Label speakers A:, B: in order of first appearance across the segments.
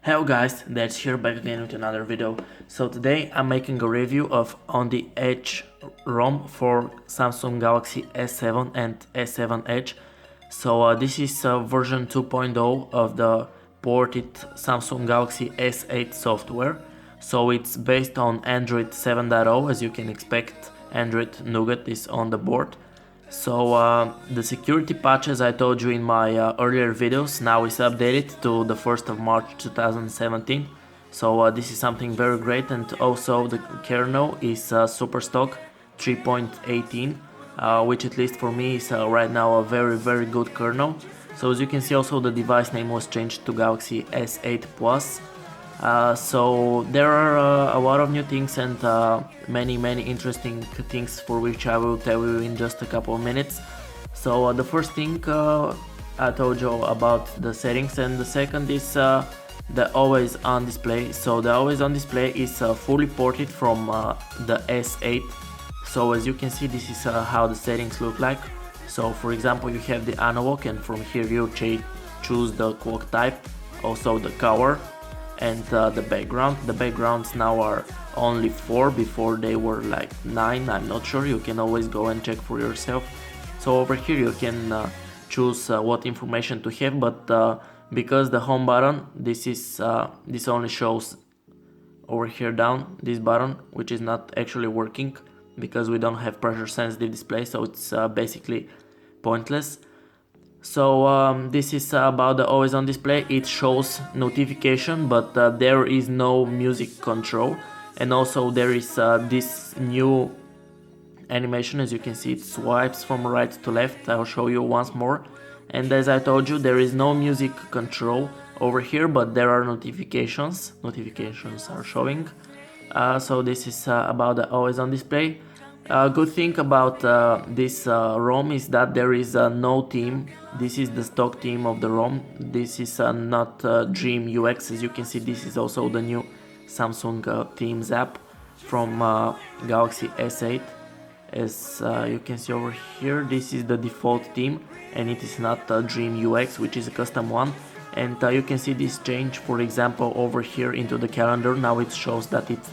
A: Hello guys, that's here back again with another video. So today I'm making a review of on the Edge ROM for Samsung Galaxy S7 and S7 Edge. So this is version 2.0 of the ported Samsung Galaxy S8 software. So it's based on Android 7.0. As you can expect, Android Nougat is on the board. So the security patch, as I told you in my earlier videos, now is updated to the 1st of March 2017. So this is something very great, and also the kernel is super stock 3.18, which at least for me is right now a very good kernel. So as you can see, also the device name was changed to Galaxy S8 Plus. So there are a lot of new things and many interesting things for which I will tell you in just a couple of minutes. So the first thing I told you about the settings, and the second is the always on display. So the always on display is fully ported from the S8. So as you can see, this is how the settings look like. So for example, you have the analog, and from here you choose the clock type, also the color, and the background. The backgrounds now are only 4, before they were like 9, I'm not sure, you can always go and check for yourself. So over here you can choose what information to have, but because the home button, this only shows over here down, this button, which is not actually working because we don't have pressure sensitive display, so it's basically pointless. So this is about the always on display. It shows notification, but there is no music control, and also there is this new animation. As you can see, it swipes from right to left. I'll show you once more. And as I told you, there is no music control over here, but there are notifications. Notifications are showing. So this is about the always on display. Good thing about this ROM is that there is no theme. This is the stock theme of the ROM. This is not Dream UX. As you can see, this is also the new Samsung Themes app from Galaxy S8. As you can see over here, this is the default theme, and it is not Dream UX, which is a custom one. And you can see this change, for example, over here into the calendar. Now it shows that it's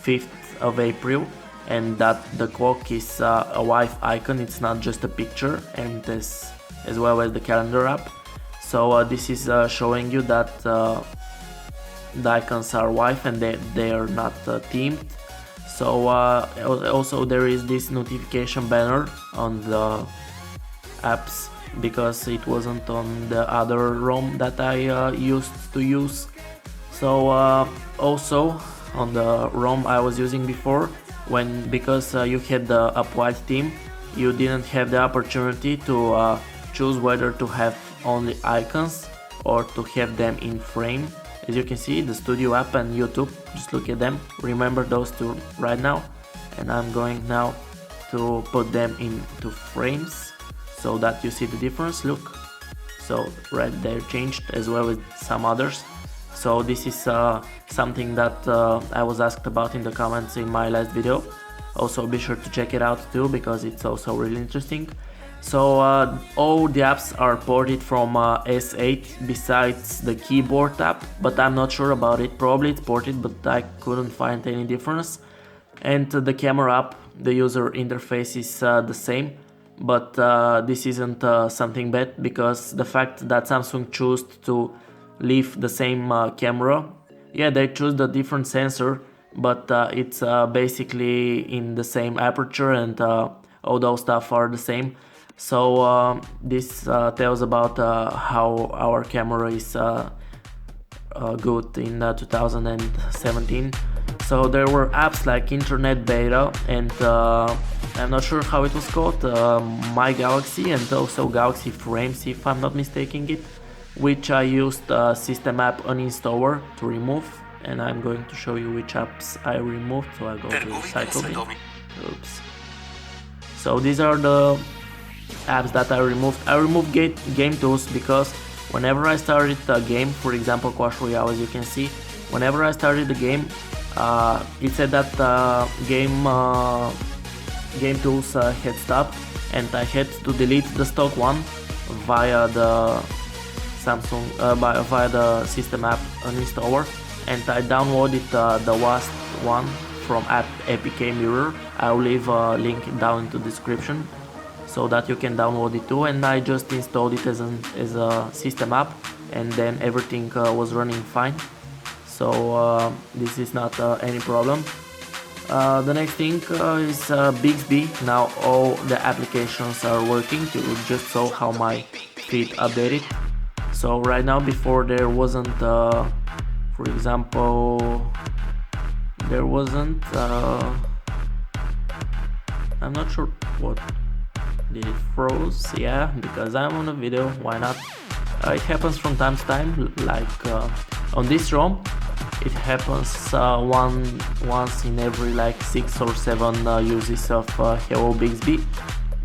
A: 5th of April. And that the clock is a Wi-Fi icon, it's not just a picture, and as well as the calendar app. So this is showing you that the icons are Wi-Fi and they are not themed. So also there is this notification banner on the apps, because it wasn't on the other ROM that I used to use. So also on the ROM I was using before, because you had the applied theme, you didn't have the opportunity to choose whether to have only icons or to have them in frame. As you can see, the Studio app and YouTube, just look at them, remember those two right now, and I'm going now to put them into frames so that you see the difference. Look, so right there changed, as well as some others. So this is something that I was asked about in the comments in my last video. Also be sure to check it out too, because it's also really interesting. So all the apps are ported from S8 besides the keyboard app, but I'm not sure about it. Probably it's ported, but I couldn't find any difference. And the camera app, the user interface is the same, but this isn't something bad, because the fact that Samsung chose to leave the same camera. Yeah, they choose the different sensor, but it's basically in the same aperture, and all those stuff are the same. So this tells about how our camera is good in 2017. So there were apps like Internet Beta, and I'm not sure how it was called, My Galaxy, and also Galaxy Frames, if I'm not mistaking it, which I used System App Uninstaller to remove, and I'm going to show you which apps I removed. So I go to Recycle Bin. Oops. So these are the apps that I removed. I removed game tools because whenever I started a game, for example Clash Royale, as you can see, whenever I started the game, it said that game tools had stopped, and I had to delete the stock one via the Samsung via the system app uninstaller, and I downloaded the last one from app APK Mirror. I'll leave a link down in the description so that you can download it too, and I just installed it as a system app, and then everything was running fine. So this is not any problem. The next thing is Bixby. Now all the applications are working. You just saw how my feed updated. So right now, before there wasn't, for example, there wasn't, I'm not sure what, did it froze? Yeah, because I'm on a video, why not? It happens from time to time, like on this ROM. It happens once in every like 6 or 7 uses of Hello Bixby,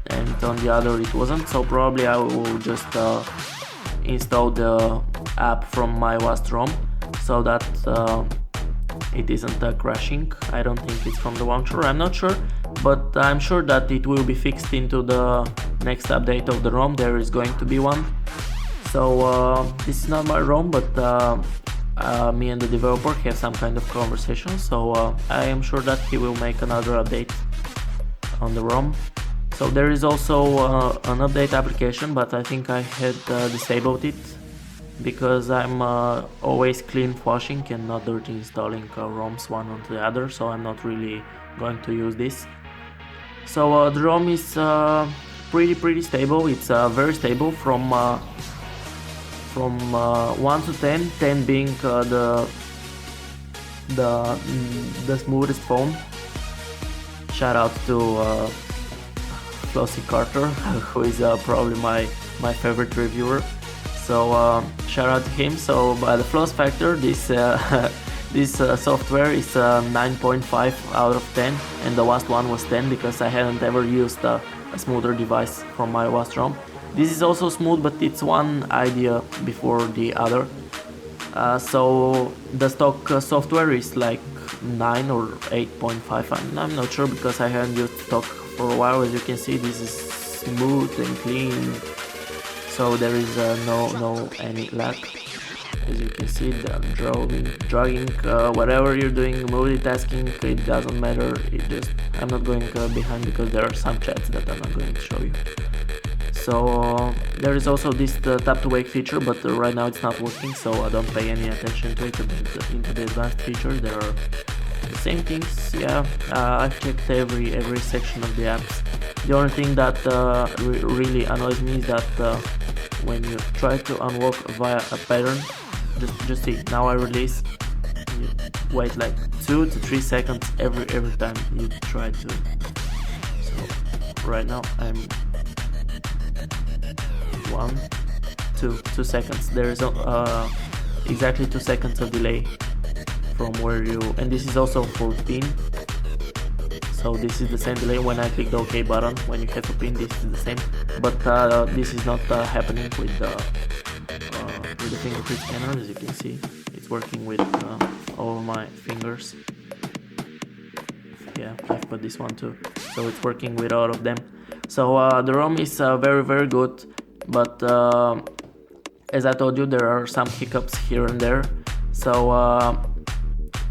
A: and on the other it wasn't, so probably I will just install the app from my last ROM so that it isn't crashing. I don't think it's from the launcher, I'm not sure, but I'm sure that it will be fixed into the next update of the ROM. There is going to be one. So this is not my ROM, but me and the developer have some kind of conversation, so I am sure that he will make another update on the ROM. So there is also an update application, but I think I had disabled it because I'm always clean flushing and not dirty installing ROMs one onto the other, so I'm not really going to use this. So the ROM is pretty stable. It's very stable from 1 to 10, 10 being the smoothest phone. Shout out to Flossie Carter, who is probably my favorite reviewer. So shout out to him. So by the floss factor, this this software is 9.5 out of 10, and the last one was 10 because I hadn't ever used a smoother device from my last ROM. This is also smooth, but it's one idea before the other. So the stock software is like 9 or 8.5. I'm not sure because I haven't used stock for a while. As you can see, this is smooth and clean, so there is no any lag. As you can see, the dragging, whatever you're doing, multitasking, it doesn't matter. I'm not going behind because there are some chats that I'm not going to show you. So there is also this tap to wake feature, but right now it's not working, so I don't pay any attention to it. Into the advanced features, there are the same things. Yeah, I've checked every section of the apps. The only thing that really annoys me is that when you try to unlock via a pattern, just see, now I release, you wait like 2 to 3 seconds every time you try to. So right now I'm 2 seconds. There is exactly 2 seconds of delay from where you, and this is also for pin, so this is the same delay when I click the OK button. When you have a pin, this is the same, but this is not happening with the fingerprint scanner. As you can see, it's working with all of my fingers. Yeah, I've put this one too, so it's working with all of them. So the ROM is very good, but as I told you, there are some hiccups here and there, so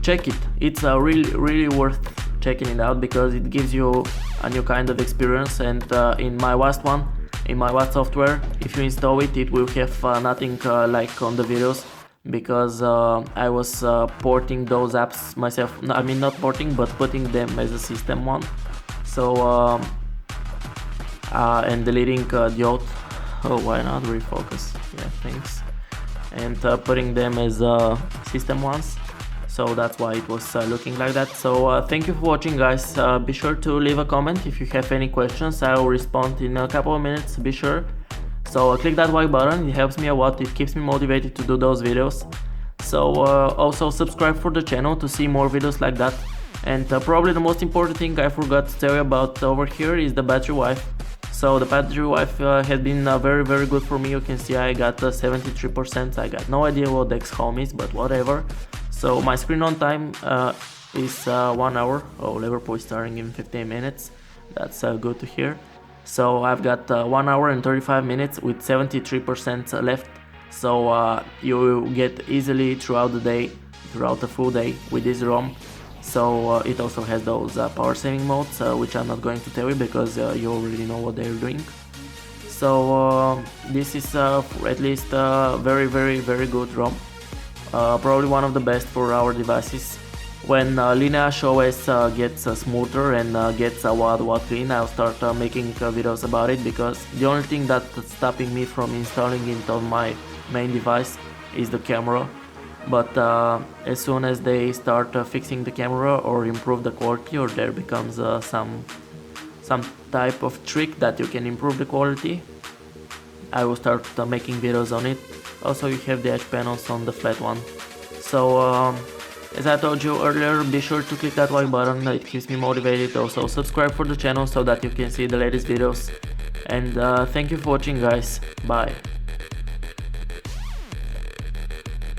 A: check it. It's really worth checking it out because it gives you a new kind of experience. And in my last software, if you install it, it will have nothing like on the videos, because I was porting those apps myself. I mean, not porting, but putting them as a system one. So and deleting the old. Oh, why not refocus? Yeah, thanks. And putting them as system ones. So that's why it was looking like that. So thank you for watching, guys. Be sure to leave a comment if you have any questions. I will respond in a couple of minutes, be sure. So click that like button, it helps me a lot, it keeps me motivated to do those videos. So also subscribe for the channel to see more videos like that. And probably the most important thing I forgot to tell you about over here is the battery life. So the battery life has been very good for me. You can see I got 73%. I got no idea what the X-Home is, but whatever. So my screen on time is 1 hour. Oh, Liverpool is starting in 15 minutes. That's good to hear. So I've got 1 hour and 35 minutes with 73% left. so you get easily throughout the day, throughout the full day with this ROM. So it also has those power saving modes, which I'm not going to tell you because you already know what they're doing. So this is at least very good ROM, probably one of the best for our devices. When Lineage OS gets smoother and gets what clean, I'll start making videos about it, because the only thing that's stopping me from installing it on my main device is the camera. But as soon as they start fixing the camera or improve the quality, or there becomes some type of trick that you can improve the quality, I will start making videos on it. Also, you have the edge panels on the flat one. So as I told you earlier, be sure to click that like button, it keeps me motivated. Also subscribe for the channel so that you can see the latest videos. And thank you for watching, guys. Bye.